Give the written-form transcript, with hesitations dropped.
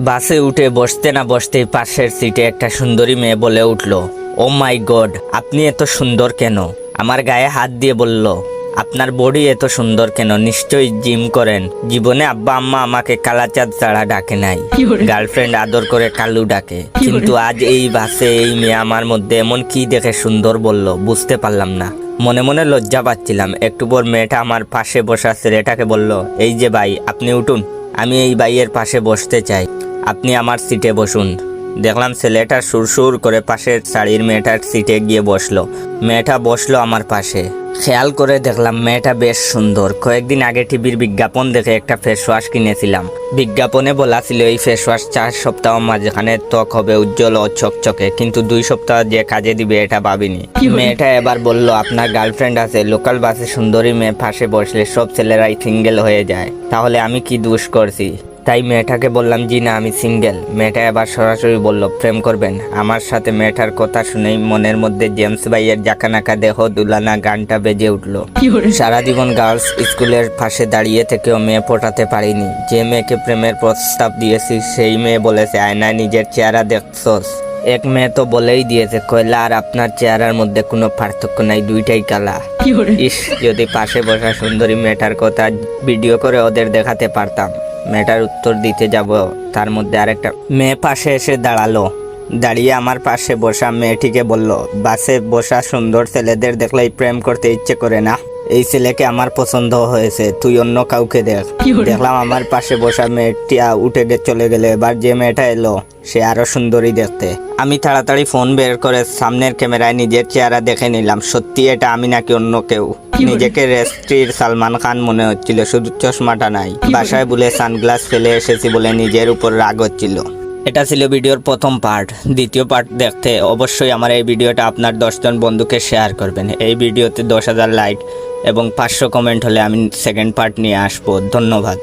বাসে উঠে বসতে না বসতেই পাশের সিটে একটা সুন্দরী মেয়ে বলে উঠল, ও মাই গড, আপনি এত সুন্দর কেন? আমার গায়ে হাত দিয়ে বলল, আপনার বডি এত সুন্দর কেন? নিশ্চয়ই জিম করেন। জীবনে আব্বা আম্মা আমাকে কালাচাঁদ ছাড়া ডাকে নাই, গার্লফ্রেন্ড আদর করে কালু ডাকে, কিন্তু আজ এই বাসে এই মেয়ে আমার মধ্যে এমন কি দেখে সুন্দর বলল, বুঝতে পারলাম না। মনে মনে লজ্জা পাচ্ছিলাম। একটু পর মেয়েটা আমার পাশে বসা ছেলেটাকে বলল, এই যে ভাই, আপনি উঠুন, আমি এই ভাইয়ের পাশে বসতে চাই, আপনি আমার সিটে বসুন। দেখলাম ছেলেটা সুরসুর করে পাশের শাড়ির মেয়েটার সিটে গিয়ে বসলো। মেয়েটা বসলো আমার পাশে। খেয়াল করে দেখলাম মেয়েটা বেশ সুন্দর। কয়েকদিন আগে টিভির বিজ্ঞাপন দেখে একটা ফেস ওয়াশ কিনেছিলাম। বিজ্ঞাপনে বলা ছিল এই ফেস ওয়াশ 4 সপ্তাহ মাঝখানে ত্বক হবে উজ্জ্বল ও চকচকে, কিন্তু 2 সপ্তাহ যে কাজে দিবে এটা ভাবিনি। মেয়েটা এবার বলল, আপনার গার্লফ্রেন্ড আছে? লোকাল বাসে সুন্দরী মেয়ে পাশে বসলে সব ছেলেরাই সিঙ্গেল হয়ে যায়, তাহলে আমি কি দোষ করছি? তাই মেয়েটাকে বললাম, জি না, আমি সিঙ্গেল। মেয়েটা এবার সরাসরি বলল, প্রেম করবেন আমার সাথে? মেয়েটার কথা শুনেই মনের মধ্যে জেমস ভাইয়ের জাকানাকা দেহ দুলানা গানটা বেজে উঠল। সারা জীবন গার্লস স্কুলের পাশে দাঁড়িয়ে থেকেও মেয়ে পটাতে পারিনি। যে মেয়েকে প্রেমের প্রস্তাব দিয়েছি সেই মেয়ে বলেছে, আয়নায় নিজের চেহারা দেখছস? এক মেয়ে তো বলেই দিয়েছে, কয়লা আর আপনার চেহারার মধ্যে কোনো পার্থক্য নাই, দুইটাই কালা। ইস, যদি পাশে বসা সুন্দরী মেয়েটার কথা ভিডিও করে ওদের দেখাতে পারতাম। মেয়েটার উত্তর দিতে যাব, তার মধ্যে আরেকটা মেয়ে পাশে এসে দাঁড়ালো। দাঁড়িয়ে আমার পাশে বসা মেয়েটিকে বলল, বাসে বসা সুন্দর ছেলেদের দেখলেই প্রেম করতে ইচ্ছে করে না? এই ছেলেকে আমার পছন্দ হয়েছে, তুই অন্য কাউকে দেখ। দেখলাম আমার পাশে বসা মেয়েটি উঠে চলে গেল। এবার যে মেয়েটা এলো সে আরো সুন্দরী দেখতে। আমি তাড়াতাড়ি ফোন বের করে সামনের ক্যামেরায় নিজের চেহারা দেখে নিলাম। সত্যি এটা আমি নাকি অন্য কেউ? নিজেকে রেস্ট্রির সালমান খান মনে হচ্ছিল, শুধু চশমাটা নাই। বাসায় বলে সানগ্লাস ফেলে এসেছি বলে নিজের উপর রাগ হচ্ছিল। এটা ছিল ভিডিওর প্রথম পার্ট। দ্বিতীয় পার্ট দেখতে অবশ্যই আমার এই ভিডিওটা আপনার 10 জন বন্ধুকে শেয়ার করবেন। এই ভিডিওতে 10,000 লাইক এবং 500 কমেন্ট হলে আমি সেকেন্ড পার্ট নিয়ে আসবো। ধন্যবাদ।